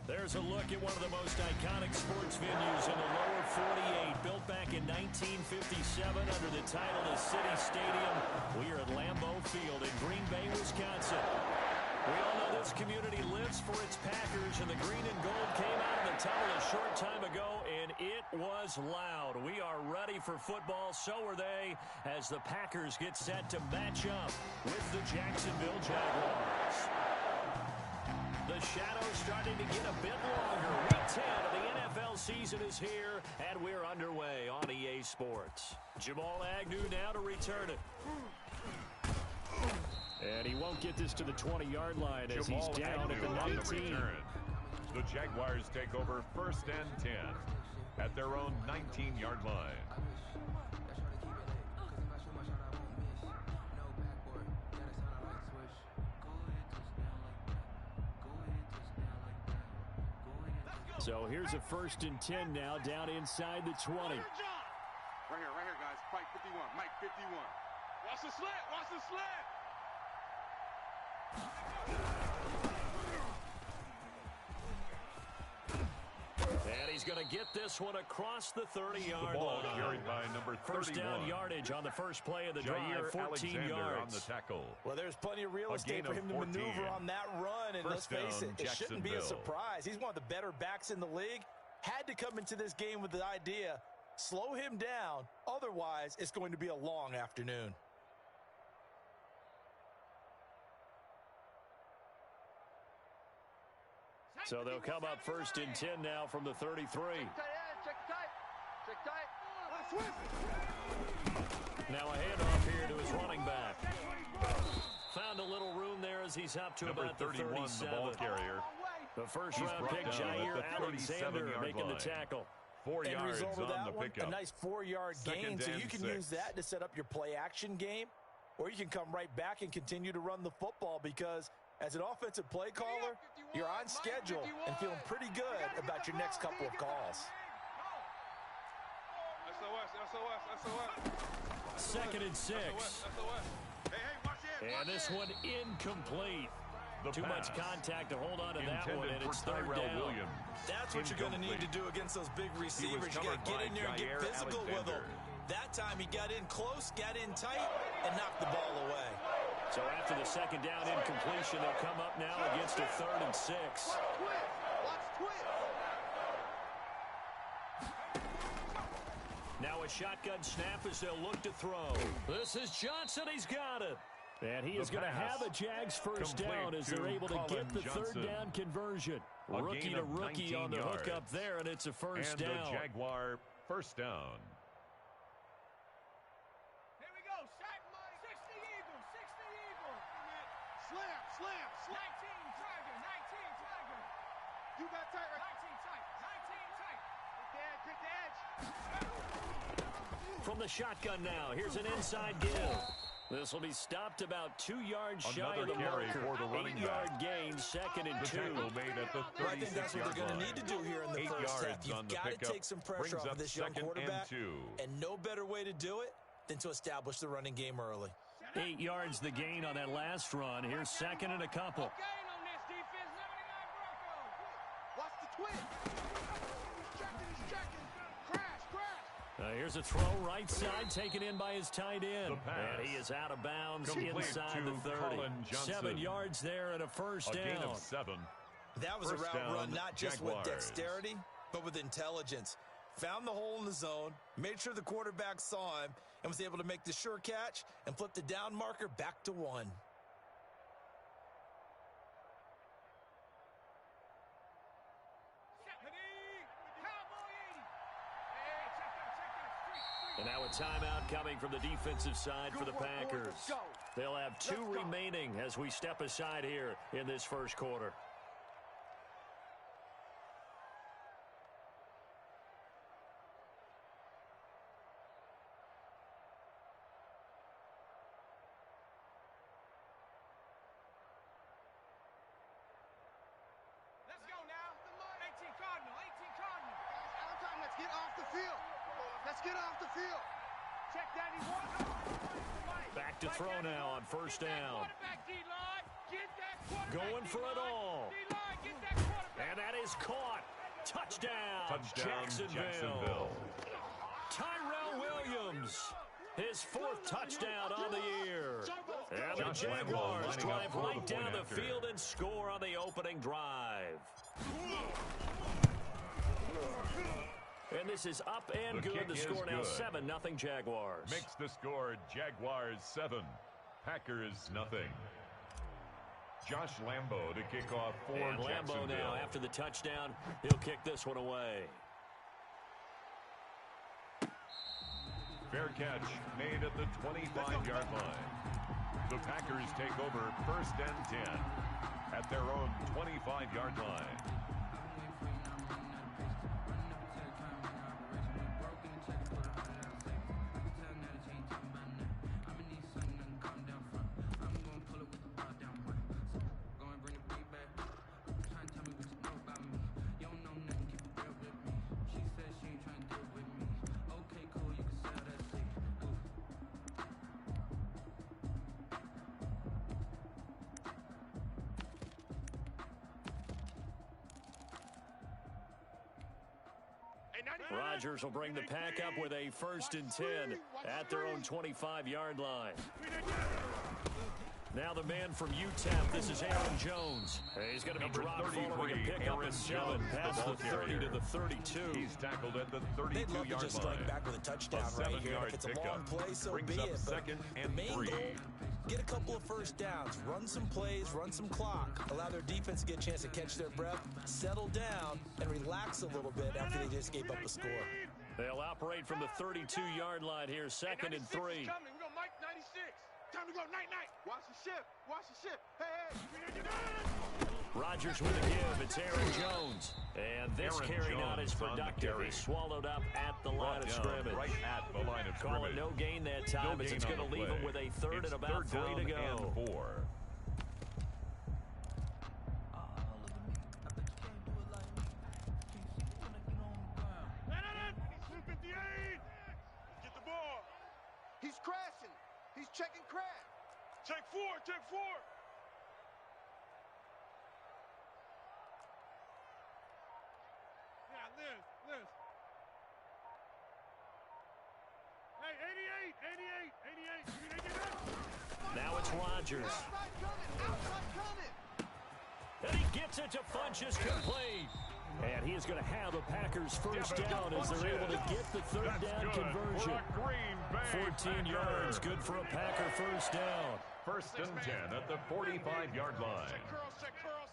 There's a look at one of the most iconic sports venues in the lower 48. Built back in 1957 under the title of City Stadium. We are at Lambeau Field in Green Bay, Wisconsin. We all know this community lives for its Packers, and the green and gold came out of the tunnel a short time ago, and it was loud. We are ready for football. So are they, as the Packers get set to match up with the Jacksonville Jaguars. The shadow's starting to get a bit longer. Week 10 of the NFL season is here, and we're underway on EA Sports. Jamal Agnew now to return it. And he won't get this to the 20-yard line as he's down at the 19. The Jaguars take over 1st and 10 at their own 19-yard line. So here's a 1st and 10 now, down inside the 20. Right here, guys. Mike 51. Mike 51. Watch the slant. Watch the slant. And he's going to get this one across the 30-yard line. Carried by number 31. First down yardage on the first play of the drive, 14 yards. On the tackle. Well, there's plenty of real estate for him to maneuver on that run. And let's face it, it shouldn't be a surprise. He's one of the better backs in the league. Had to come into this game with the idea, slow him down. Otherwise, it's going to be a long afternoon. So they'll come up 1st and 10 now from the 33. Check tight. Now a handoff here to his running back. Found a little room there as he's up to number about the 31, 37. the ball carrier. The first-round pick, Jair Alexander, making the tackle. 4 End yards result of on that the one, pickup. a nice 4-yard gain, so you can 2nd and use 6. that to set up your play-action game, or you can come right back and continue to run the football because as an offensive play caller, you're on schedule and feeling pretty good about your next couple of calls. SOS. 2nd and 6. And this one incomplete. Too much contact to hold on to that one, and it's 3rd down. Williams. That's what you're going to need to do against those big receivers. You got to get in there and get physical with them. That time he got in close, got in tight, and knocked the ball away. So after the 2nd down incompletion, they'll come up now against a 3rd and 6. Now a shotgun snap as they'll look to throw. This is Johnson. He's got it. And he is going to have a Jags 1st down as they're able to get the 3rd down conversion. Rookie to rookie on the hook up there, and it's a 1st down. And a Jaguar 1st down. Here we go. 60 Eagle. 60 Eagle. Slam. 19 Tiger. 19 Tiger. You got tight, right? 19 tight. 19 tight. Get the edge. From the shotgun now, here's an inside give. This will be stopped about 2 yards shy of the marker. 8-yard gain, 2nd and 2. Made at the I think that's what they're going to need to do here in the first half. You've got to take some pressure off of this young quarterback, and no better way to do it than to establish the running game early. 8 yards the gain on that last run. Here's 2nd and a couple. Gain on this defense. 79 Broncos. Watch the twin. He's checking. Crash. Here's a throw right side taken in by his tight end. And he is out of bounds inside the 30. 7 yards there and a 1st down. Gain of 7. That was a route run not just with dexterity, but with intelligence. Found the hole in the zone, made sure the quarterback saw him, and was able to make the sure catch and flip the down marker back to 1. And now a timeout coming from the defensive side for the Packers. They'll have 2 remaining as we step aside here in this first quarter. Let's go now. 18 Cardinal. Let's get off the field. Let's get off the field. Check that. He wants. Back to throw now on 1st down. Going for it all. And that is caught. Touchdown, Jacksonville. Tyrell Williams, his 4th touchdown on the year. And the Jaguars drive right down the field and score on the opening drive. And this is up and good. The score now 7-0 Jaguars. Makes the score Jaguars 7, Packers 0. Josh Lambo to kick off for Jacksonville. Lambo now, after the touchdown, he'll kick this one away. Fair catch made at the 25-yard line. The Packers take over 1st and 10 at their own 25-yard line. Rodgers will bring the pack up with a 1st and 10 at their own 25-yard line. Now the man from UTEP, this is Aaron Jones. He's going to be dropped following a pickup and 7 past the 30 to the 32. He's tackled at the 32-yard line. They'd love to just strike back with a touchdown right here. If it's a long play, so be it. But 2nd and the main 3. goal, get a couple of 1st downs, run some plays, run some clock, allow their defense to get a chance to catch their breath, settle down, and relax a little bit after they just gave up a score. They'll operate from the 32-yard line here, 2nd and 3. We go Mike 96. Time to go night-night. Watch the shift. Watch the shift. Hey. Rodgers with a give. It's Aaron Jones. And this Aaron carry Jones not as productive. He's swallowed up at the line of scrimmage. Right at the line of Call scrimmage. it no gain that time, as it's going to leave him with a 3rd and about 3 to go. And 4. Get the ball. He's crashing. He's checking crash. Check 4. Check 4. Yeah, Liz. Hey, 88. Now it's Rodgers. And he gets it to Funchess complete. And he is going to have a Packers 1st down as they're able to get the 3rd down conversion. 14 yards, good for a Packer 1st down. 1st and 10 at the 45-yard line. Check curls.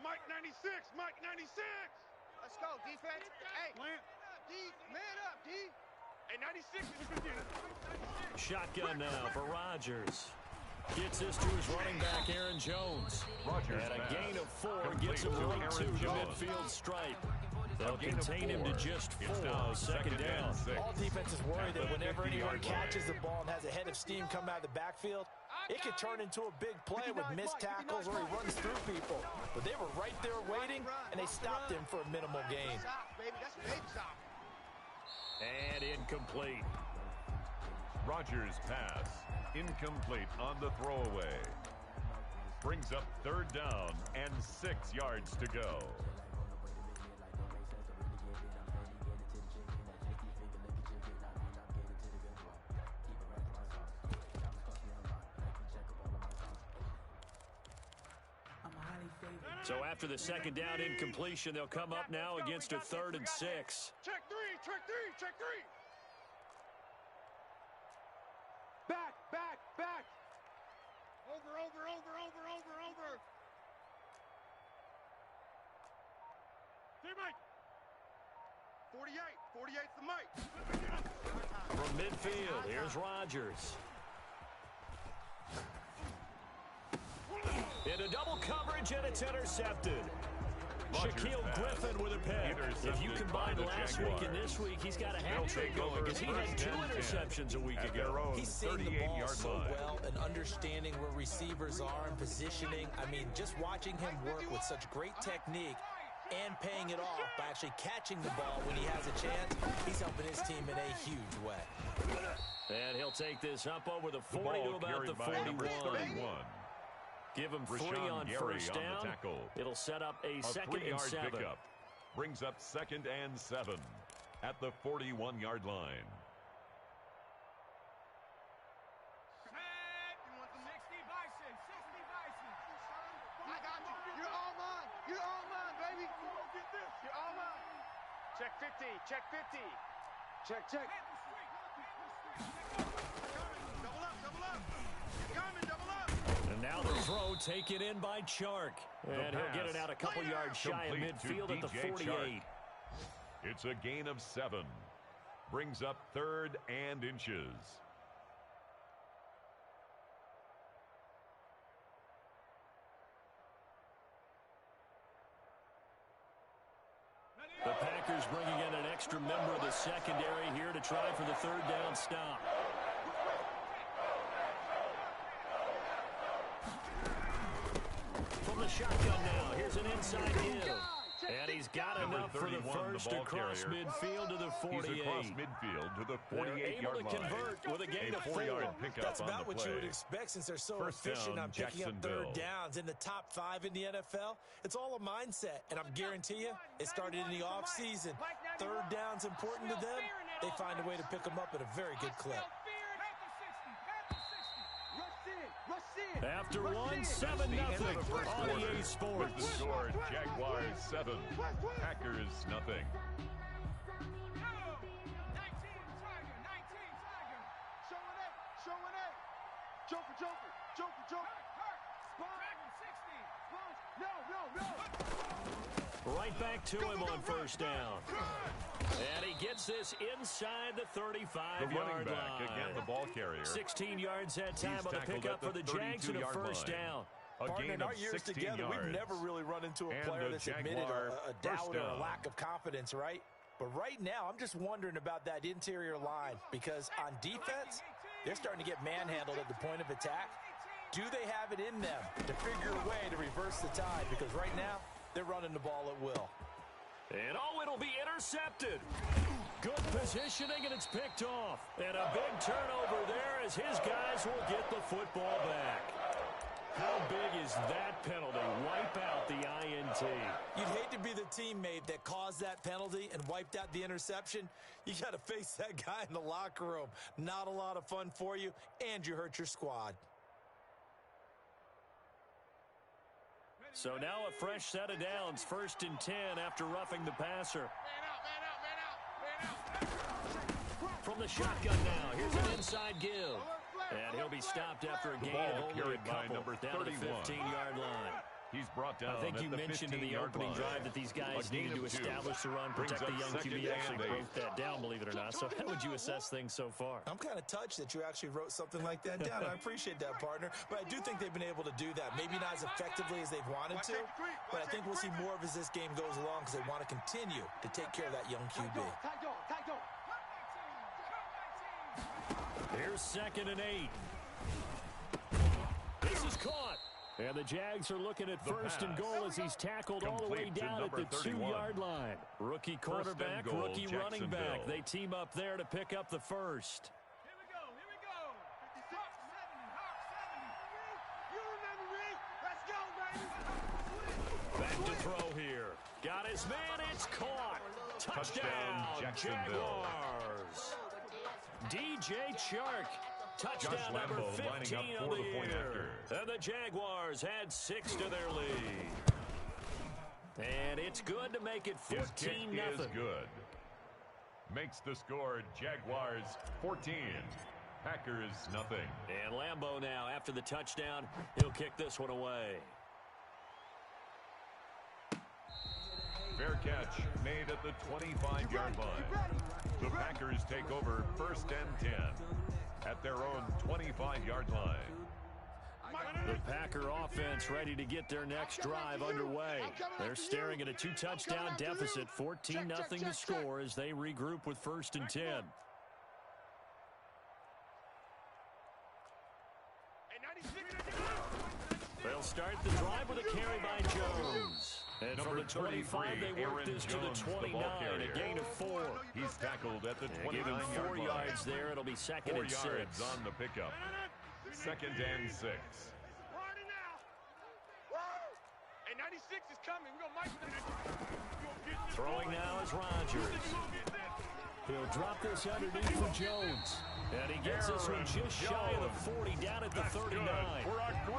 Mike 96. Mike 96. Let's go, defense. Hey, D, man up, D. Hey, 96. Shotgun now for Rodgers. Gets this to his running back, Aaron Jones. Rodgers and a gain of 4 complete gets him to right Aaron to the Jones. midfield stripe. They'll A gain of contain him to 4. just 4. It's now 2nd down. 6. All defenses worry that whenever anyone 50-yard catches the line. ball and has a head of steam come out of the backfield, it could turn into a big play with missed tackles or he runs through people. But they were right there waiting, and they stopped him for a minimal gain. And incomplete. Rodgers' pass incomplete on the throwaway. Brings up 3rd down and 6 yards to go. So after the 2nd down incompletion, they'll come up now against a 3rd and 6. Check 3. Check 3. Back. Over. Hey, Mike. 48. 48's the Mike. From midfield, here's Rodgers. Into double coverage, and it's intercepted. Shaquille Griffin with a pick. If you combine last week and this week, he's got a hat trick going because he had 2 interceptions a week ago. He's seeing the ball so well and understanding where receivers are and positioning. I mean, just watching him work with such great technique and paying it off by actually catching the ball when he has a chance, he's helping his team in a huge way. And he'll take this up over the 40 to about the 41. Give him 3 on first down. It'll set up a second and 7. Pickup brings up 2nd and 7 at the 41-yard line. Check 50, check 50. Check. Double up. Double up. And now the throw taken in by Chark. And he'll get it out a couple yards shy of midfield at the 48. Chark. It's a gain of 7. Brings up 3rd and inches. The Packers bringing in an extra member of the secondary here to try for the 3rd down stop. From the shotgun now, here's an inside give. And he's got enough for the first across midfield to the 48. He's across midfield to the 48-yard line. Able to convert with a gain of 4. That's about what you would expect since they're so efficient on picking up 3rd downs in the top 5 in the NFL. It's all a mindset, and I'm guarantee you it started in the offseason. 3rd down's important to them. They find a way to pick them up at a very good clip. After 1, 7-0 on EA Sports. With the score, Jaguars 7, Packers nothing. Showing 8. Joker. No. Right back to him on first down. And he gets this inside the 35-yard line. Again, the ball carrier. 16 yards that time on the pickup for the Jags and a first down. Partner, in our years together, we've never really run into a player that's admitted a doubt or a lack of confidence, right? But right now, I'm just wondering about that interior line because on defense, they're starting to get manhandled at the point of attack. Do they have it in them to figure a way to reverse the tide? Because right now, they're running the ball at will. And it'll be intercepted. Good positioning, and it's picked off. And a big turnover there as his guys will get the football back. How big is that penalty? Wipe out the INT. You'd hate to be the teammate that caused that penalty and wiped out the interception. You got to face that guy in the locker room. Not a lot of fun for you, and you hurt your squad. So now a fresh set of downs, 1st and 10 after roughing the passer. Man out. From the shotgun now, here's an inside give. And he'll be stopped after a gain of only a couple down to the 15-yard line. He's brought down. I think you mentioned in the opening drive that these guys needed to establish the run, protect the young QB. Actually broke that down, believe it or not. So how would you assess things so far? I'm kind of touched that you actually wrote something like that down. I appreciate that, partner. But I do think they've been able to do that. Maybe not as effectively as they've wanted to, but I think we'll see more of as this game goes along because they want to continue to take care of that young QB. Here's 2nd and 8. This is caught. And the Jags are looking at 1st and goal as he's tackled all the way down at the 2-yard line. Rookie quarterback, rookie running back. They team up there to pick up the first. Here we go. Hawk 70. You remember me? Let's go, baby. Back to throw here. Got his man. It's caught. Touchdown, Jaguars. DJ Chark. Touchdown number 15 of the year. And the Jaguars had 6 to their lead. And it's good to make it 14-0. Is good. Makes the score Jaguars 14. Packers nothing. And Lambeau now after the touchdown. He'll kick this one away. Fair catch made at the 25-yard line. The Packers take over 1st and 10 at their own 25-yard line. The Packer offense ready to get their next drive underway. They're staring at a 2-touchdown deficit, 14-0 to score as they regroup with 1st and 10. They'll start the drive with a carry by Jones. And from the 25, they work this to the 29, a gain of 4. He's tackled at the 29-yard line. 4 yards there. It'll be 2nd and 6. 4 yards on the pickup. 2nd and 6. 96 is coming. We're going to Throwing now is Rodgers. He'll drop this underneath for Jones. And he gets this one just shy of the 40, down at the 39.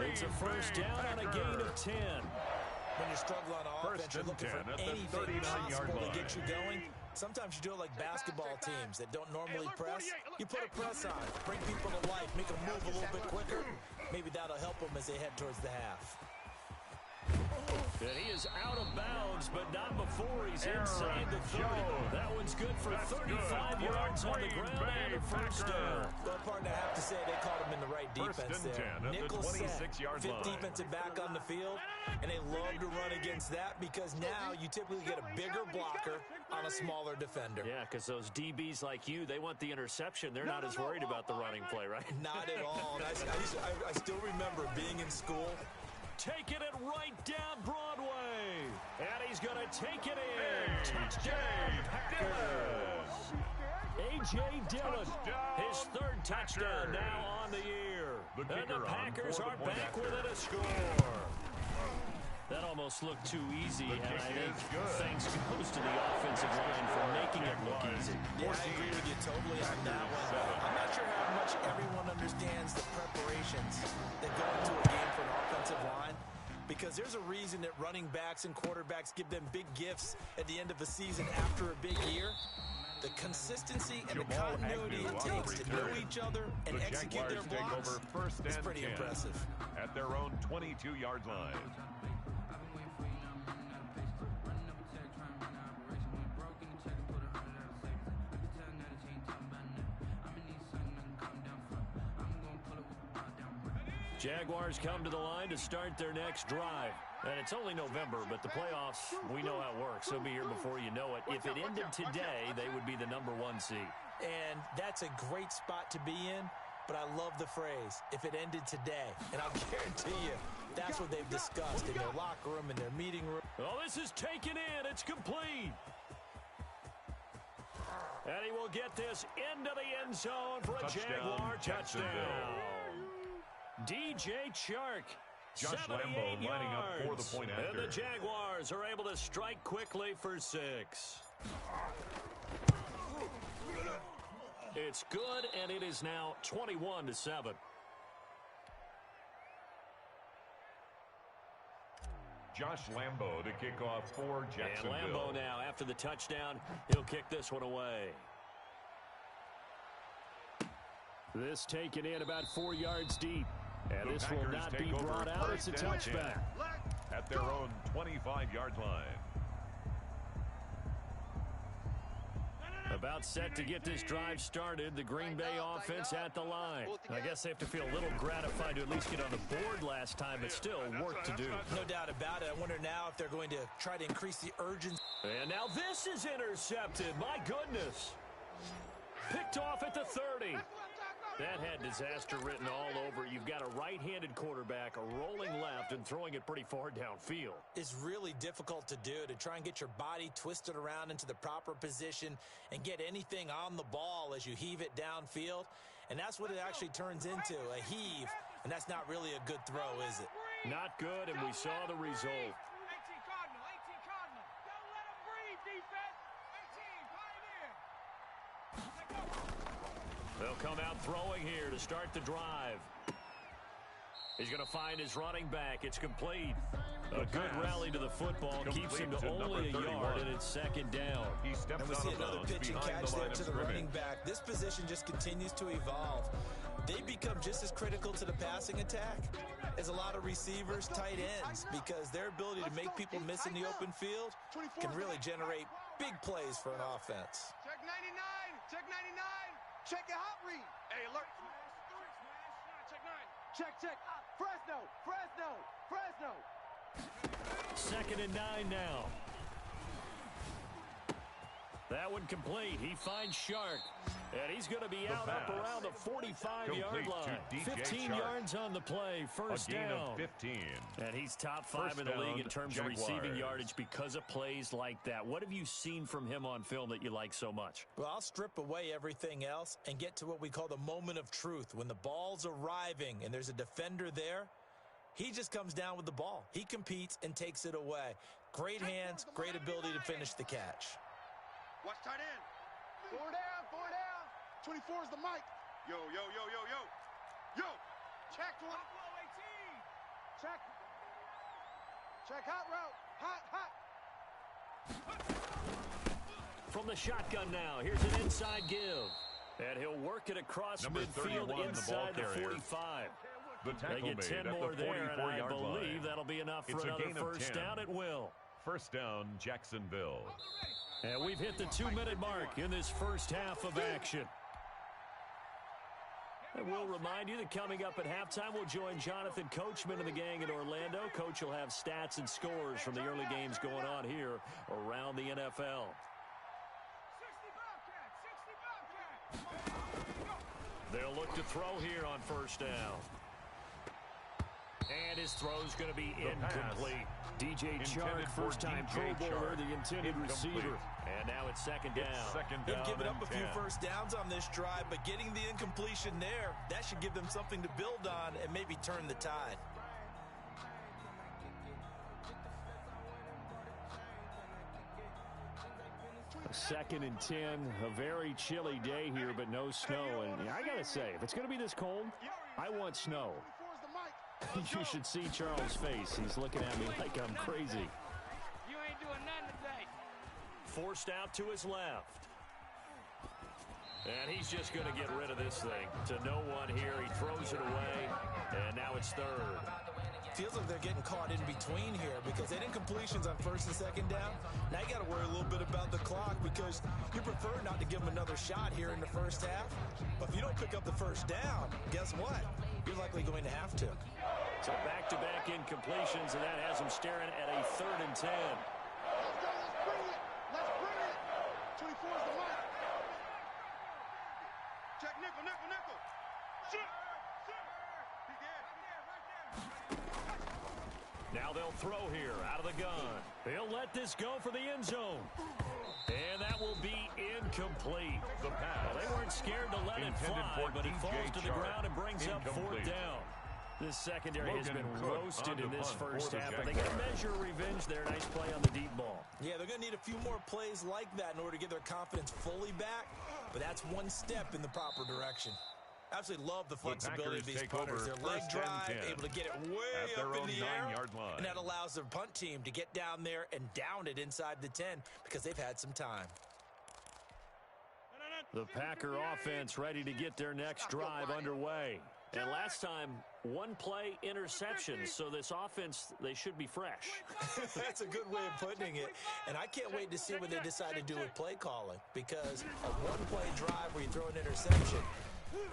It's a first down on a gain of 10. When you struggle on offense, you're looking for anything possible to get you going. Sometimes you do it like basketball teams that don't normally press. You put a press on, bring people to life, make them move a little bit quicker. Maybe that'll help them as they head towards the half. And he is out of bounds, but not before he's inside the 30. That one's good for 35 yards on the ground and a first down. Well, partner, I have to say they called him in the right defense there. Nickel set, fifth defensive back on the field, and they love to run against that because now you typically get a bigger blocker on a smaller defender. Yeah, because those DBs like you, they want the interception. They're not as worried about the running play, right? Not at all. I still remember being in school. Taking it right down Broadway. And he's going to take it in. Touchdown, Packers. A.J. Dillon, his third touchdown now on the year. And the Packers are back within a score. That almost looked too easy, and I think thanks goes to the offensive line for making it look easy. Yeah, I agree with you totally on that one. I'm not sure how much everyone understands the preparations that go into a game for an offensive line, because there's a reason that running backs and quarterbacks give them big gifts at the end of the season after a big year. The consistency and the continuity it takes to know each other and execute their blocks is pretty impressive. At their own 22-yard line. Jaguars come to the line to start their next drive. And it's only November, but the playoffs, we know how it works. They'll be here before you know it. If it ended today, they would be the #1 seed. And that's a great spot to be in, but I love the phrase, if it ended today. And I'll guarantee you, that's what they've discussed in their locker room, in their meeting room. Oh, this is taken in. It's complete. And he will get this into the end zone for a Jaguar touchdown. DJ Chark, Josh 78 Lambo yards. lining up for the point after. And the Jaguars are able to strike quickly for 6. It's good, and it is now 21-7. Josh Lambo to kick off for Jacksonville. And Lambo now, after the touchdown, he'll kick this one away. This taken in about 4 yards deep. And this will not be brought out. It's a touchback. At their own 25-yard line. About set to get this drive started. The Green Bay offense at the line. I guess they have to feel a little gratified to at least get on the board last time, but still work to do. No doubt about it. I wonder now if they're going to try to increase the urgency. And now this is intercepted. My goodness. Picked off at the 30. That had disaster written all over it. You've got a right-handed quarterback, a rolling left, and throwing it pretty far downfield. It's really difficult to do, to try and get your body twisted around into the proper position and get anything on the ball as you heave it downfield. And that's what it actually turns into, a heave. And that's not really a good throw, is it? Not good, and we saw the result. 18 Cardinal. Don't let him breathe, defense. 18 Pioneer. They'll come out throwing here to start the drive. He's going to find his running back. It's complete. A good rally to the football keeps him to only a yard, and it's second down. And we see another pitch and catch there to the running back. This position just continues to evolve. They become just as critical to the passing attack as a lot of receivers, tight ends, because their ability to make people miss in the open field can really generate big plays for an offense. Check 99. Check 99. Check your hot read. Hey, alert. Check 9. Check. Fresno. 2nd and 9 now. That one complete. He finds Shark. And he's going to be out up around the 45-yard line. 15 yards on the play. First down. 15. And he's top 5 in the league in terms of receiving yardage because of plays like that. What have you seen from him on film that you like so much? Well, I'll strip away everything else and get to what we call the moment of truth. When the ball's arriving and there's a defender there, He just comes down with the ball. He competes and takes it away. Great hands, great ability to finish the catch. Watch tight end. 4 down, 4 down. 24 is the mic. Yo, yo, yo, yo, yo. Yo. Check 20. Check. Check hot route. Hot, hot. From the shotgun now, here's an inside give. And he'll work it across midfield inside the 45. The tackle they get 10 made more at the there, and I 44-yard line. believe that'll be enough for another first down at will. First down, Jacksonville. And we've hit the 2-minute mark in this first half of action. And we'll remind you that coming up at halftime, we'll join Jonathan Coachman and the gang in Orlando. Coach will have stats and scores from the early games going on here around the NFL. They'll look to throw here on first down. And his throw's going to be incomplete. DJ Chark, first-time Pro Bowler, the intended receiver. And now it's second down. They've given up a few first downs on this drive, but getting the incompletion there, that should give them something to build on and maybe turn the tide. Second and 10, a very chilly day here, but no snow. And I got to say, if it's going to be this cold, I want snow. You should see Charles' face. He's looking at me like I'm crazy. You ain't doing nothing today. Forced out to his left. And he's just going to get rid of this thing to no one here. He throws it away, and now it's third. Feels like they're getting caught in between here because they didn't completions on first and second down. Now you got to worry a little bit about the clock because you prefer not to give them another shot here in the first half. But if you don't pick up the first down, guess what? You're likely going to have to. So back-to-back incompletions, and that has them staring at a 3rd and 10. Let's go, let's bring it. Let's bring it. 24 is the mic. Check nickel, nickel, nickel. Shoot. He dead. Now they'll throw here out of the gun. They'll let this go for the end zone. And that will be incomplete. The pass. Well, they weren't scared to let it fly, but he falls to the ground and brings up 4th down. This secondary has been roasted in this first half, but they got to measure revenge there. Nice play on the deep ball. Yeah, they're going to need a few more plays like that in order to get their confidence fully back, but that's one step in the proper direction. Absolutely love the flexibility of these punters. Their leg drive, able to get it way up in the air, and that allows their punt team to get down there and down it inside the 10 because they've had some time. The Packer offense ready to get their next drive underway. And last time, 1-play interception, so this offense, they should be fresh. That's a good way of putting it. And I can't wait to see what they decide to do with play calling because a 1-play drive where you throw an interception,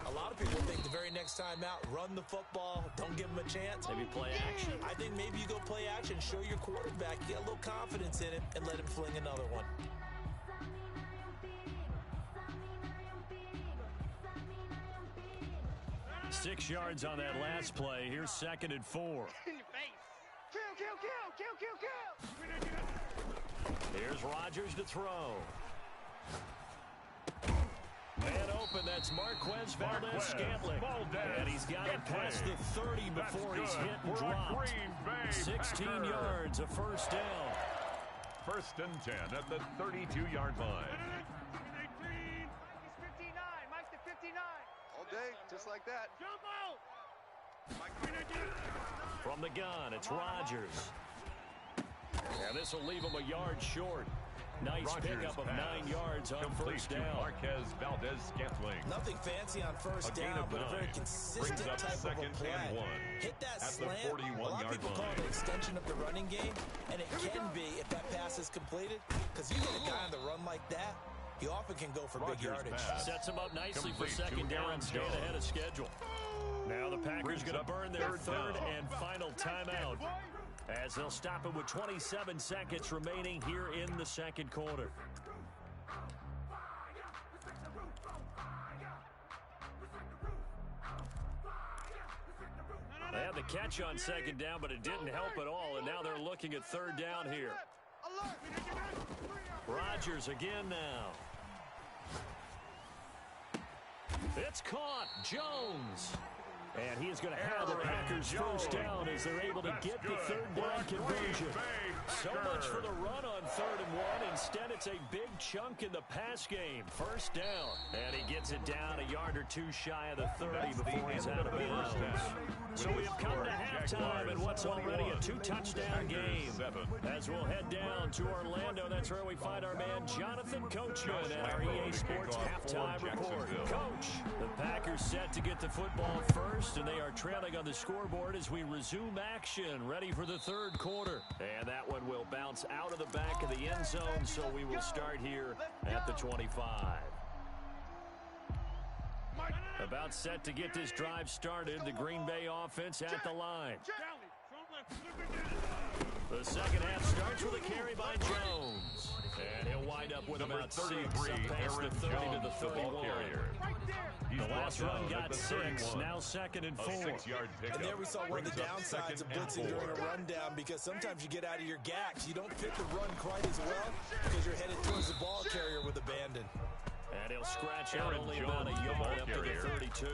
a lot of people think the very next time out, run the football, don't give them a chance. Maybe play action. I think maybe you go play action, show your quarterback, get a little confidence in it, and let him fling another one. 6 yards on that last play. Here's 2nd and 4. In your face. Kill. Here's Rodgers to throw. Man open, that's Marquez Valdez-Scantling. And he's got it past the 30 before he's hit and dropped. 16 yards, a first down. First and 10 at the 32-yard line. Mike's 59. Mike's the 59. All day, just like that. Jump out. From the gun, it's Rodgers. And this will leave him a yard short. Nice pickup of 9 yards on first down. Marquez Valdez-Scantling. Nothing fancy on first down, but a very consistent type of a play. Hit that slant. A lot of people call it an extension of the running game, and it can be if that pass is completed, because you get a guy on the run like that, he often can go for big yardage. Sets him up nicely for second down, staying ahead of schedule. Now the Packers going to burn their third and final timeout, as they'll stop it with 27 seconds remaining here in the second quarter. They had the catch on second down, but it didn't help at all, and now they're looking at third down here. Rodgers again now. It's caught. Jones. And he is going to have the Packers first down as they're able to get the third down conversion. So much for the run on 3rd and 1. Instead, it's a big chunk in the pass game. First down. And he gets it down a yard or two shy of the 30 before he's out of bounds. So we have come to halftime in what's already a 2-touchdown game. As we'll head down to Orlando, that's where we find our man Jonathan Coachman at our EA Sports Halftime Report. Coach, the Packers set to get the football first, and they are trailing on the scoreboard as we resume action, ready for the 3rd quarter. And that one will bounce out of the back of the end zone, so we will start here at the 25. About set to get this drive started, the Green Bay offense at the line. The second half starts with a carry by Jones. And he'll wind up with about 6, up past the 30 to the 31. The last run got 6, now 2nd and 4. And there we saw one of the downsides of blitzing during a rundown, because sometimes you get out of your gaps. You don't fit the run quite as well because you're headed towards the ball carrier with abandon. And he'll scratch out only about a yard up to the 32.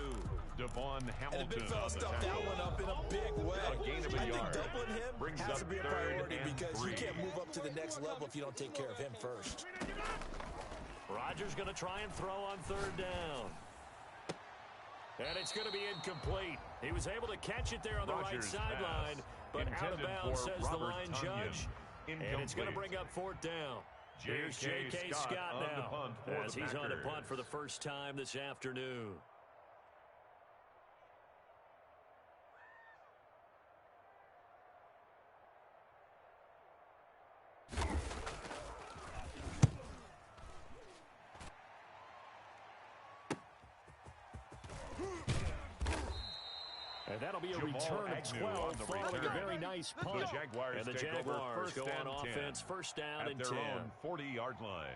Devon Hamilton. And the big fella stuffed that one up in a big way. A gain of a yard. Doubling him has to be a priority because you can't move up to the next level if you don't take care of him first. Rodgers going to try and throw on 3rd down. And it's going to be incomplete. He was able to catch it there on the right sideline, but out of bounds, says the line judge. And it's going to bring up 4th down. Here's J.K. Scott now, as he's on the punt for the first time this afternoon. And that'll be a return of 12 following a very nice punt. And the Jaguars go on offense, first down and 10. At their own 40-yard line.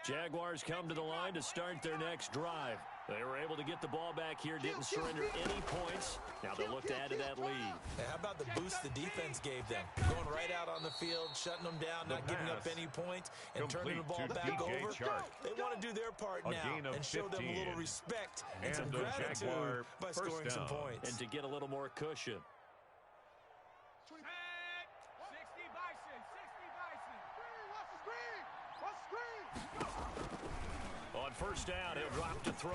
Jaguars come to the line to start their next drive. They were able to get the ball back here, didn't surrender any points. Now they'll look to add to that lead. Hey, how about the boost the defense gave them? Going right out on the field, shutting them down, not giving up any points, and turning the ball back over. They want to do their part now and show them a little respect and some gratitude by scoring some points. And to get a little more cushion. 60 Bison, 60 Bison. Watch the screen! Watch the screen! On first down, he'll drop to throw.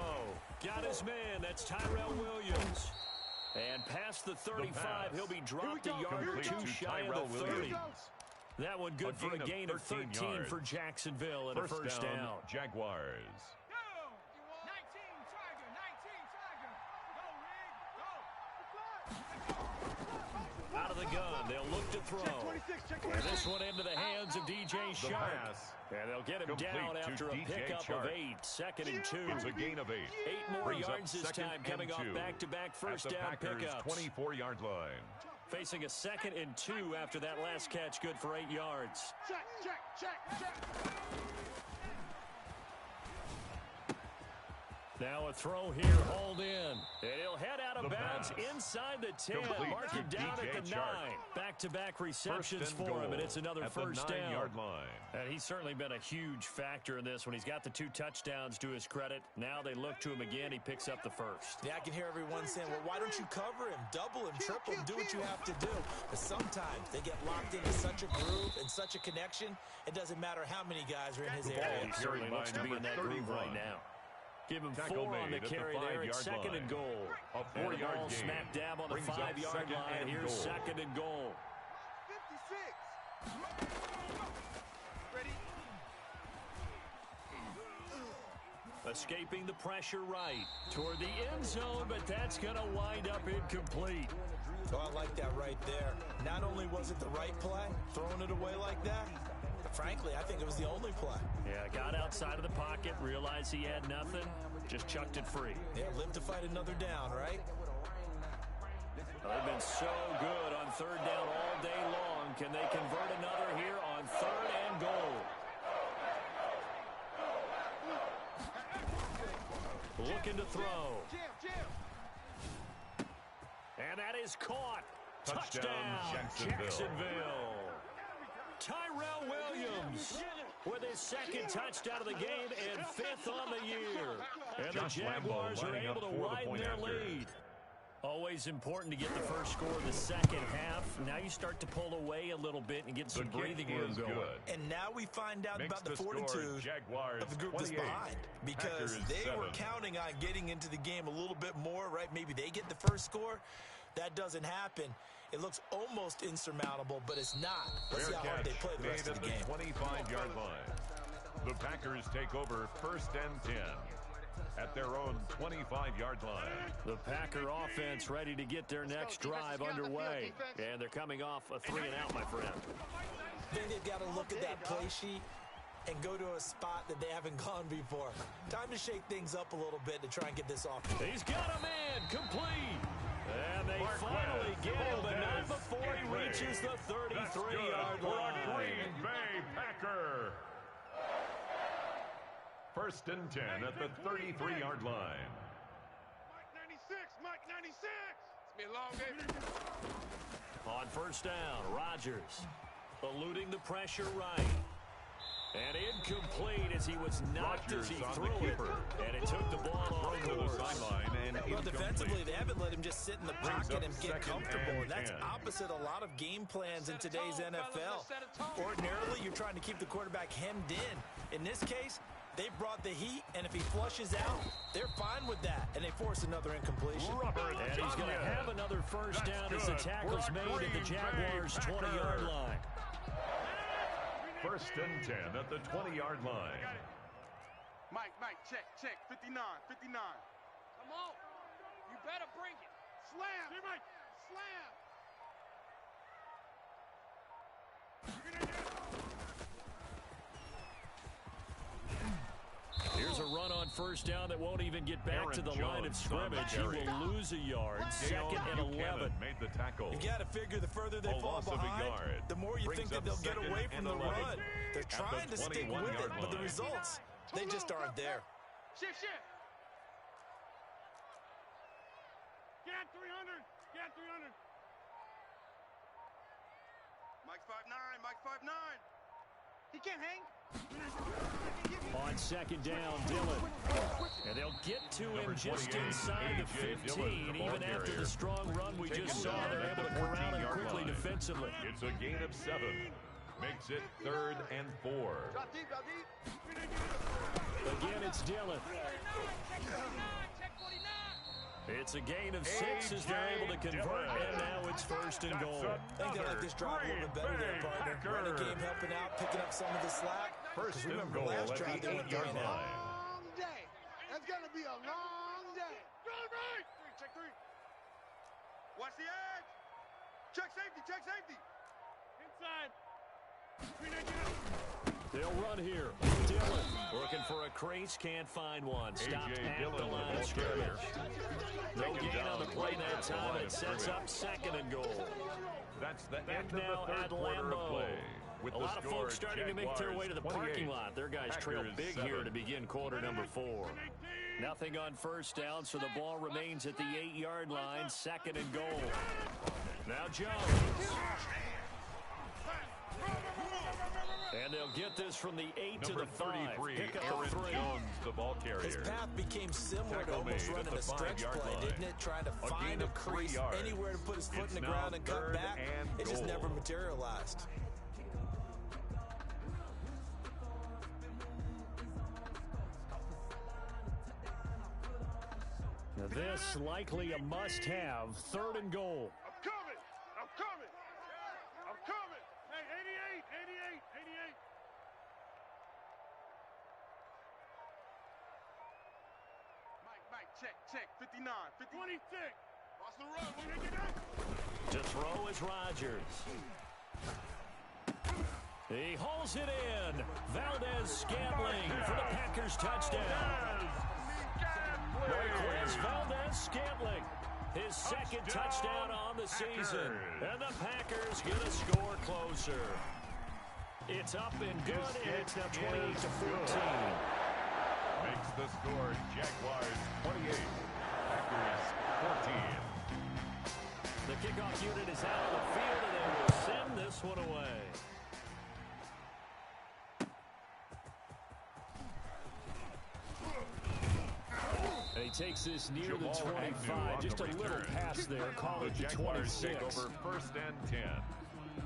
Got his man. That's Tyrell Williams. And past the 35, he'll be dropped a yard or two shy of the 30. That one good for a gain of 13 for Jacksonville and a first down. Jaguars. 19 Tiger, 19 Tiger. Go, Rig, go. Out of the gun, they'll look to throw. And this one into the hands of DJ Shark. And they'll get him down after a pickup of 8. 2nd and 2. It's a gain of 8. 8 more yards this time, coming off back-to-back first down pickups. 24-yard line. Facing a 2nd and 2 after that last catch, good for 8 yards. Check. Now a throw here, hauled in. And he'll head out of bounds inside the 10. Mark him down at the 9. Back-to-back receptions for him, and it's another first down. 9-yard line. And he's certainly been a huge factor in this when he's got the 2 touchdowns to his credit. Now they look to him again. He picks up the first. Yeah, I can hear everyone saying, well, why don't you cover him? Double him, triple him, do what you have to do. But sometimes they get locked into such a groove and such a connection, it doesn't matter how many guys are in his area. He certainly looks to be in that groove right now. Give him 4 on the carry there. It's 2nd and goal. A 4-yard gain. Smack dab on the 5-yard line. Here's 2nd and goal. 56. Ready? Escaping the pressure right toward the end zone, but that's going to wind up incomplete. Oh, I like that right there. Not only was it the right play, throwing it away like that, but frankly, I think it was the only play. Yeah, got outside of the pocket, realized he had nothing, just chucked it free. Yeah, live to fight another down, right? They've been so good on 3rd down all day long. Can they convert another here on 3rd and goal? Looking to throw. And that is caught. Touchdown, Jacksonville. Tyrell Williams with his second touchdown of the game and 5th on the year. And the Jaguars are able to widen their lead. Always important to get the first score of the second half. Now you start to pull away a little bit and get some breathing room going. And now we find out about the fortitude of the group that's behind. Because they were counting on getting into the game a little bit more, right? Maybe they get the first score. That doesn't happen. It looks almost insurmountable, but it's not. Let's see how hard they play the rest of the game. 25-yard line. The Packers take over 1st and 10 at their own 25-yard line. The Packer offense ready to get their next drive underway. And they're coming off a 3-and-out, my friend. I think they've got to look at that play sheet and go to a spot that they haven't gone before. Time to shake things up a little bit to try and get this off. He's got a man complete. And they finally get him, but not before he reaches the 33-yard line. Green Bay Packer. 1st and 10 at the 33-yard line. Mike 96. It's been a long day. On 1st down, Rodgers eluding the pressure right. And incomplete as he was knocked as he threw it. And it took the ball off to the sideline. Well, defensively, they haven't let him just sit in the pocket and get comfortable. And that's opposite a lot of game plans in today's NFL. Ordinarily, you're trying to keep the quarterback hemmed in. In this case, they brought the heat, and if he flushes out, they're fine with that. And they force another incompletion. And he's going to have another first down as the tackle's made at the Jaguars' 20-yard line. 1st and 10 at the 20-yard line. Mike, check. 59. Come on. You better bring it. Slam. Here, Mike. Slam. Here's a run on 1st down that won't even get back to the line of scrimmage. He will lose a yard. 2nd and 11. Made the tackle. You got to figure the further they fall behind, the more you think that they'll get away from the run. They're trying to stick with it, but the results, they just aren't there. Shift. Get 300. Mike 5'9". He can't hang. On 2nd down, Dillon. And they'll get to him just inside the 15. Even after the strong run we just saw, they're able to corral him quickly defensively. It's a gain of 7. Makes it 3rd and 4. Drop deep. Again, it's Dillon. It's a gain of 6 as they're able to convert, and now it's 1st and goal. I think they like this drive a little bit better there, partner. Running game helping out, picking up some of the slack. 1st and goal at the 8-yard line. Long day. That's going to be a long day. Go right. Check 3. Watch the edge. Check safety. Inside. They'll run here. Dillon looking for a crease, can't find one. Stopped at the line of scrimmage. No gain on the play that time. It sets up 2nd and goal. That's the Back end now of the 3rd at quarter of Lambeau. play. With A lot of folks starting to make their way to the parking lot. Their guys trail big here to begin quarter number 4. Nothing on 1st down, so the ball remains at the 8-yard line. 2nd and goal. Now Jones. And they'll get this from the 8 to the 5. Pick up the 3. Jones, the ball carrier. His path became similar to almost running a stretch play, didn't it? Trying to find a crease anywhere to put his foot in the ground and cut back. It just never materialized. Now this likely a must-have. 3rd and goal. I'm coming. Hey, 88. Mike, check. 59. 26. Watch the run. When they get that. To throw is Rodgers. He hauls it in. Valdez-Scantling for the Packers touchdown. Marquez Valdez-Scantling. His 2nd touchdown on the season. And the Packers get a score closer. It's up and good, and it's now 28-14. Makes the score Jaguars 28, Packers 14. The kickoff unit is out on the field, and they will send this one away. takes this near the 25. Just a little pass there. Call it the 26. Take over first and 10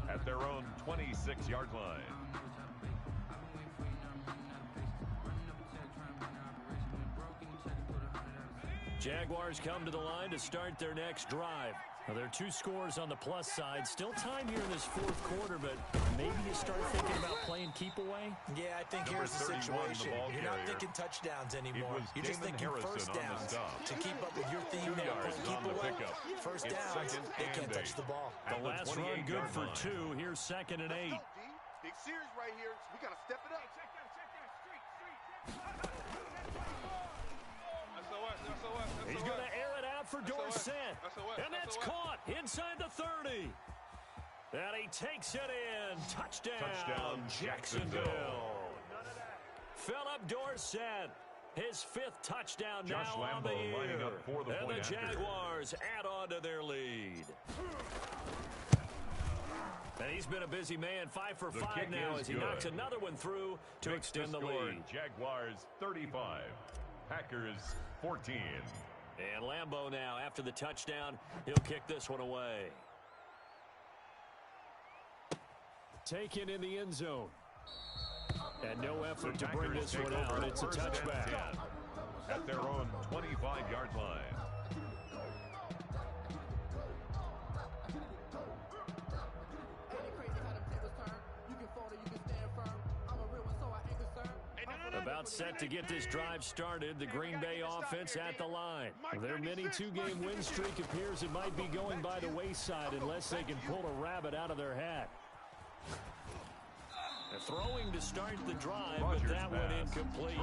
at their own 26-yard line. Jaguars come to the line to start their next drive. Now, there are 2 scores on the plus side. Still time here in this fourth quarter, but maybe you start thinking about playing keep away? Yeah, I think here's the situation. You're not thinking touchdowns anymore. You're just thinking first downs to keep up with your theme there. Playing keep away, first downs, they can't touch the ball. The last run good for 2. Here's 2nd and 8. Big series right here. We got to step it up. He's going to air it out for Dorsett. And that's caught inside the 30. And he takes it in. Touchdown, Jacksonville. Philip Dorsett, his 5th touchdown now on the year. And the Jaguars add on to their lead. And he's been a busy man, 5 for 5 now as he knocks another one through to extend the lead. Jaguars 35, Packers 14. And Lambeau now, after the touchdown, he'll kick this one away. Taken in the end zone. And no effort to bring this one out. It's a touchback. At their own 25-yard line. About set to get this drive started, the Green Bay offense at the line. Their mini 2-game win streak appears it might be going by the wayside unless they can pull a rabbit out of their hat. Throwing to start the drive, but that one incomplete.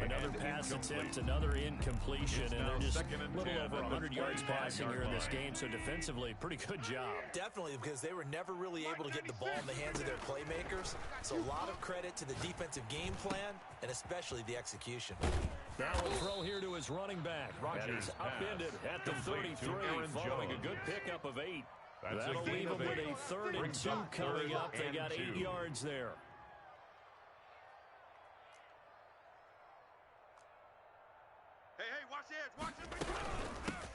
Another pass attempt, another incompletion, and they're just a little over 100 yards passing here in this game, so defensively, pretty good job. Definitely, because they were never really able to get the ball in the hands of their playmakers, so a lot of credit to the defensive game plan, and especially the execution. Now a throw here to his running back. And he's upended at the 33, following a good pickup of 8. That'll leave them with a 3rd and 2 coming up. They got 8 yards there. Hey, watch the edge, watch it.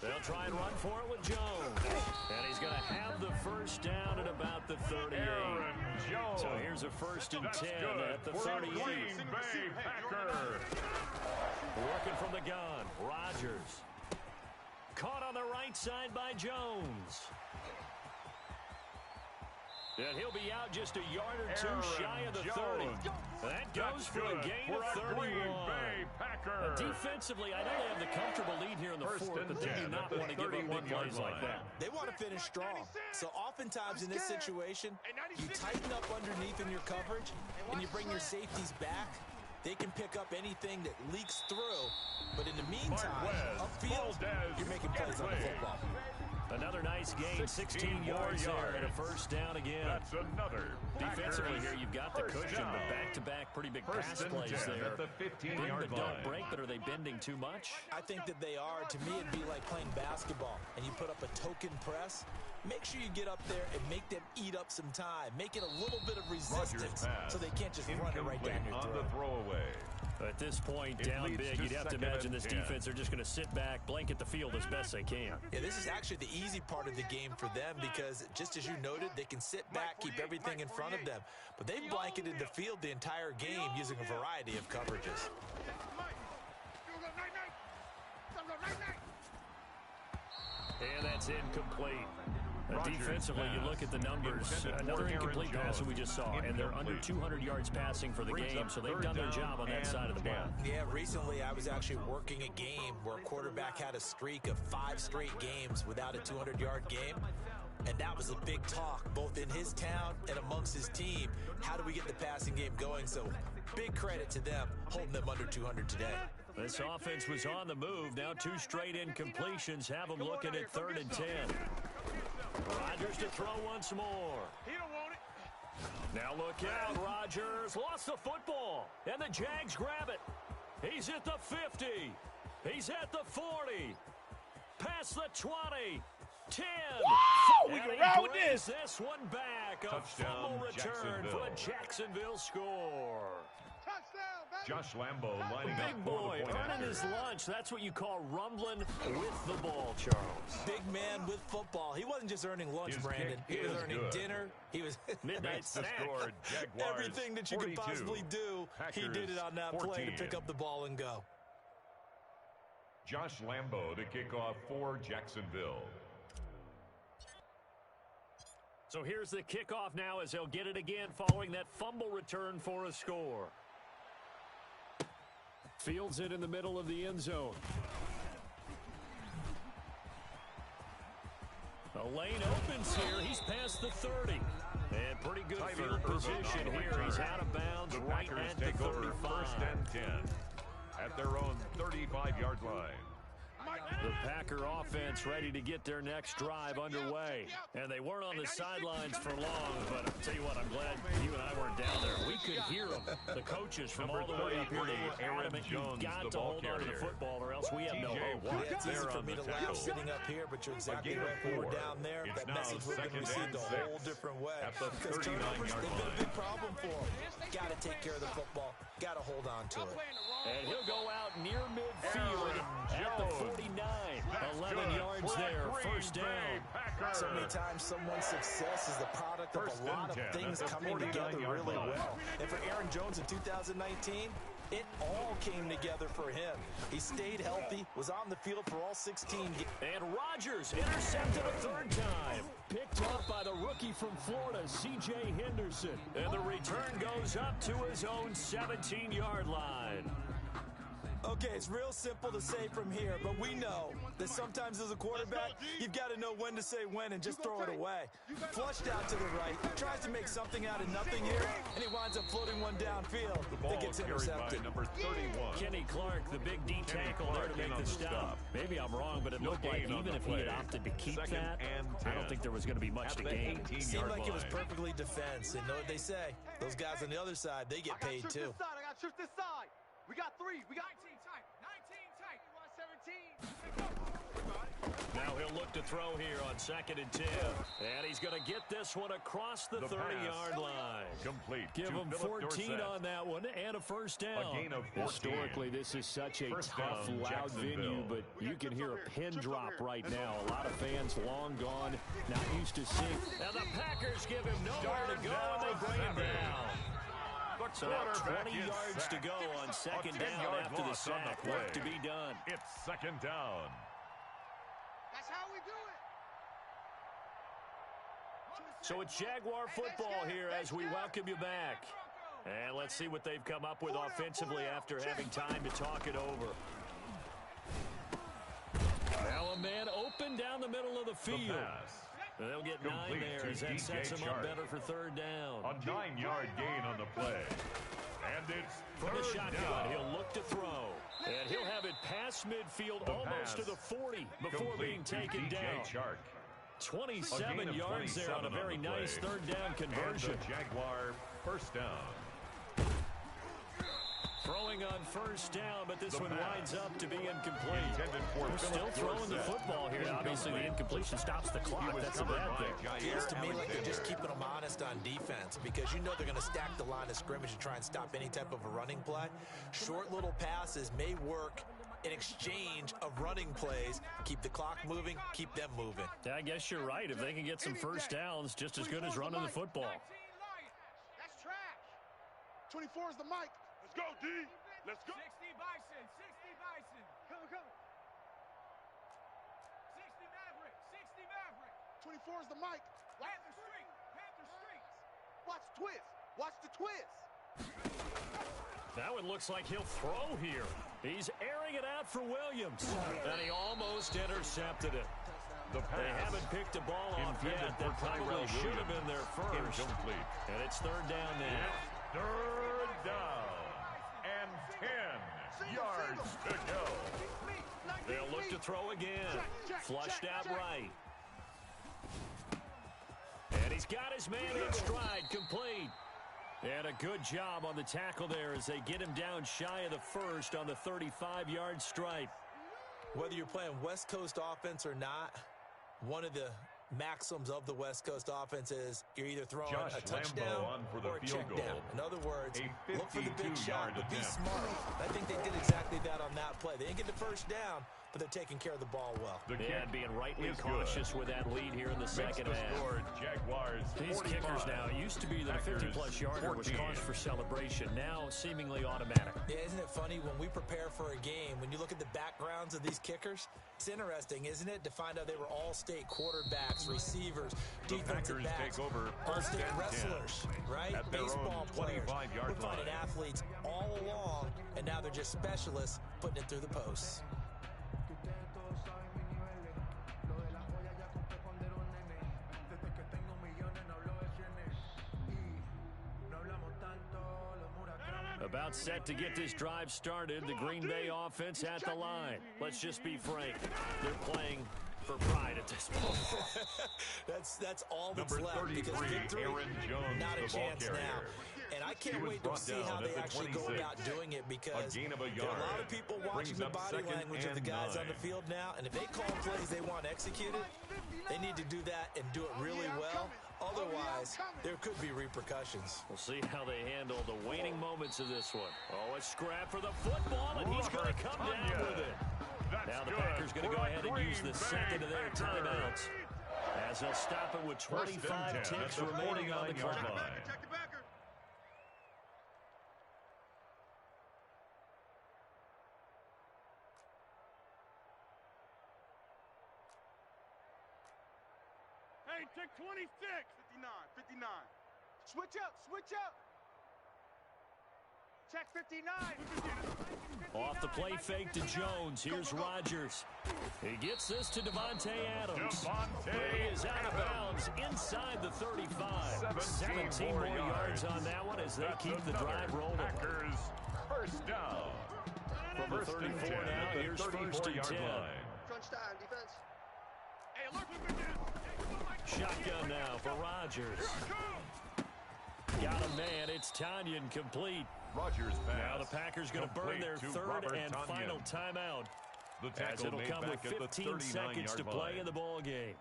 They'll try and run for it with Jones. And he's going to have the first down at about the 38. So here's a 1st and 10 at the 38. Green Bay Packers. Working from the gun, Rodgers. Caught on the right side by Jones. And he'll be out just a yard or 2 shy of the 30. That goes for a gain of 31. Defensively, I know they have the comfortable lead here in the 4th, but they do not want to give up big plays like that. They want to finish strong. So oftentimes in this situation, you tighten up underneath in your coverage, and you bring your safeties back. They can pick up anything that leaks through. But in the meantime, upfield, you're making plays on the football. Another nice gain, 16 yards there, and a 1st down again. That's another. Defensively here, you've got the cushion, but back-to-back pretty big pass plays there. At the 15-yard line. Don't break, but are they bending too much? I think that they are. To me, it'd be like playing basketball, and you put up a token press. Make sure you get up there and make them eat up some time. Make it a little bit of resistance so they can't just run it right down your throat. On the throwaway. At this point, down big, you'd have to imagine this defense are just going to sit back, blanket the field as best they can. Yeah, this is actually the easy part of the game for them because, just as you noted, they can sit back, keep everything in front of them. But they've blanketed the field the entire game using a variety of coverages. And that's incomplete. Defensively, you look at the numbers. Another incomplete pass that we just saw, and they're under 200 yards passing for the game, so they've done their job on that side of the ball. Yeah, recently I was actually working a game where a quarterback had a streak of 5 straight games without a 200-yard game, and that was a big talk, both in his town and amongst his team. How do we get the passing game going? So big credit to them, holding them under 200 today. This offense was on the move. Now 2 straight incompletions have them looking at 3rd and 10. Rodgers to throw once more. He don't want it. Now look out, Rodgers lost the football, and the Jags grab it. He's at the 50. He's at the 40. Past the 20. 10. We can ride with this one back. A fumble return for a Jacksonville score. Touchdown, baby. Josh Lambo lining Big up boy, for the point earning his lunch. That's what you call rumbling with the ball, Charles. Big man with football. He wasn't just earning lunch, His Brandon. kick He was is earning good. dinner. He was Midnight Makes the snack. score Jaguars everything that you could 42, possibly do. He did it on that 14. play to pick up the ball and go. Josh Lambo to kick off for Jacksonville. So here's the kickoff now as they'll get it again following that fumble return for a score. Fields it in the middle of the end zone. The lane opens here. He's past the 30. And pretty good field position here. He's out of bounds The right Packers at the take 35. over first and 10 at their own 35-yard line. The Packer offense ready to get their next drive underway. And they weren't on the sidelines for long, but I'll tell you what, I'm glad you and I weren't down there. We could hear them. The coaches from all the way up here, they were adamant, you've got to hold on to the football or else we have no hope. Yeah, it's easy for me to laugh sitting up here, but you're exactly right. When we're down there, that message we're going to receive a whole different way. Because turnovers, they've been a big problem for them. Got to take care of the football. Got to hold on to it. And he'll go out near midfield at the 49. 11 yards there, first down. So many times someone's success is the product of a lot of things coming together really well. And for Aaron Jones in 2019, it all came together for him. He stayed healthy, was on the field for all 16 games. And Rodgers intercepted a third time. Picked up by the rookie from Florida, C.J. Henderson. And the return goes up to his own 17-yard line. Okay, it's real simple to say from here, but we know that sometimes as a quarterback, you've got to know when to say when and just throw it away. Flushed out to the right, tries to make something out of nothing here, and he winds up floating one downfield that gets intercepted. Number 31. Kenny Clark, the big D tackle there to make the stop. Maybe I'm wrong, but it looked like even if he had opted to keep that, I don't think there was going to be much to gain. Seemed like it was perfectly defense, and know what they say. Those guys on the other side, they get paid too. I got to shoot this side. We got 3. We got 19 tight. 19 tight. 17. Now he'll look to throw here on 2nd and 10. And he's going to get this one across the 30-yard line. Complete. Give him 14 on that one and a first down. A gain of 14. Historically, this is such a tough, loud venue, but you can hear a pin drop right now. A lot of fans long gone, not used to seeing. Now the Packers give him nowhere to go, and they bring him down. So now 20 yards to go on 2nd down after the sack. Work to be done. It's 2nd down. That's how we do it. So it's Jaguar football here as we welcome you back. And let's see what they've come up with offensively after having time to talk it over. Now a man open down the middle of the field. They'll get 9 there as that sets them up better for 3rd down. A 9-yard gain on the play. And it's From the 3rd shotgun, down. he'll look to throw. And he'll have it past midfield, almost to the 40 before being taken down. Chark. 27 yards there on a very nice 3rd down conversion. And the Jaguar first down. Throwing on 1st down, but this one winds up to be incomplete. They're still throwing the football here. Obviously, the incompletion stops the clock. That's a bad thing. Feels to me like they're just keeping them honest on defense because you know they're going to stack the line of scrimmage and try and stop any type of a running play. Short little passes may work in exchange of running plays. Keep the clock moving, keep them moving. Yeah, I guess you're right. If they can get some 1st downs, just as good as running the football. That's trash. 24 is the mic. Let's go, D. Let's go. 60 Bison. 60 Bison. Come. 60 Maverick. 60 Maverick. 24 is the mic. Panther Street. Panther Street. Watch twist. Watch the twist. That one looks like he'll throw here. He's airing it out for Williams. And he almost intercepted it. They haven't picked a ball off yet. That probably should have been their first. Incomplete. And it's 3rd down now. 3rd down. And 10 yards to go. They'll look to throw again. Flushed out right. And he's got his man in stride, complete. And a good job on the tackle there as they get him down shy of the 1st on the 35-yard stripe. Whether you're playing West Coast offense or not, one of the maxims of the West Coast offense is you're either throwing a touchdown or a check down. In other words, look for the big shot, but be smart. I think they did exactly that on that play. They didn't get the first down, but they're taking care of the ball well. And being rightly cautious with that lead here in the second half. Jaguars, these kickers now, it used to be that a 50-plus yarder was cause for celebration. Now, seemingly automatic. Yeah, isn't it funny when we prepare for a game, when you look at the backgrounds of these kickers, it's interesting, isn't it, to find out they were all-state quarterbacks, receivers, defensive backs, all-state wrestlers, right? Baseball players. We're finding athletes all along, and now they're just specialists putting it through the posts. About set to get this drive started, the Green Bay offense at the line. Let's just be frank. They're playing for pride at this point. that's all that's left, because victory, not a chance now. And I can't wait to see how they actually go about doing it, because there are a lot of people watching the body language of the guys on the field now, and if they call plays they want executed, they need to do that and do it really well. Otherwise, there could be repercussions. We'll see how they handle the waning moments of this one. Oh, a scrap for the football, and he's going to come down with it. Now the Packers going to go ahead and use the second of their timeouts, as they'll stop it with 25 ticks remaining on the clock. Hey, check 26. 59. Switch up. Check 59. Off the play fake to Jones. Here's Rodgers. He gets this to Devontae Adams. He is out of bounds inside the 35. 17 more yards on that one as they keep the drive rolling. Packers first down. From the 34 now, here's first and 10. Crunch time, defense. Hey, look. Shotgun now for Rodgers. Got a man. It's Tanyan complete. Rodgers pass. Now the Packers going to burn their third and final timeout. As it'll come with 15 seconds to play in the ball game.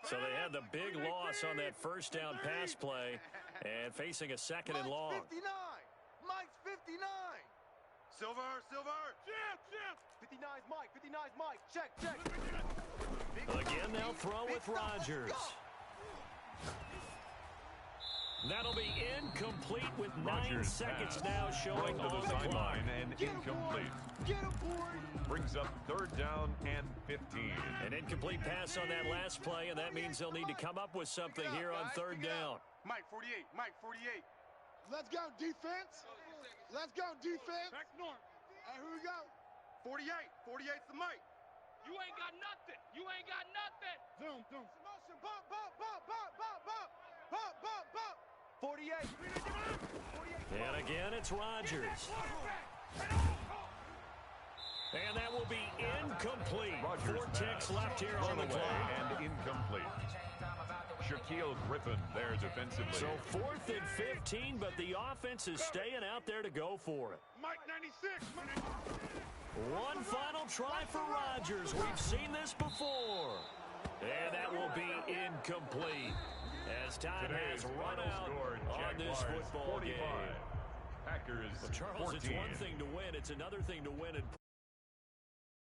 So they had the big loss on that first down pass play and facing a second and long. 59. Mike's 59. Silver. Chip. 59's Mike. 59's Mike. Check. Again, they'll throw with Rodgers. That'll be incomplete with 9 seconds now showing on the clock. And incomplete. Get him, boy. Brings up third down and 15. An incomplete pass on that last play, and that means they'll need to come up with something here on third down. Mike 48. Let's go, defense. Back north. Hey, here we go. 48. 48's the Mike. You ain't got nothing. Zoom. Motion. Bump. 48. And again, it's Rodgers. And that will be incomplete. 4 ticks left here on the clock. And incomplete. Shaquille Griffin there defensively. So 4th and 15, but the offense is staying out there to go for it. Mike 96. One final try for Rodgers. We've seen this before. And that will be incomplete, as time has run out on this football game. Packers Well, Charles, 14. it's one thing to win. It's another thing to win and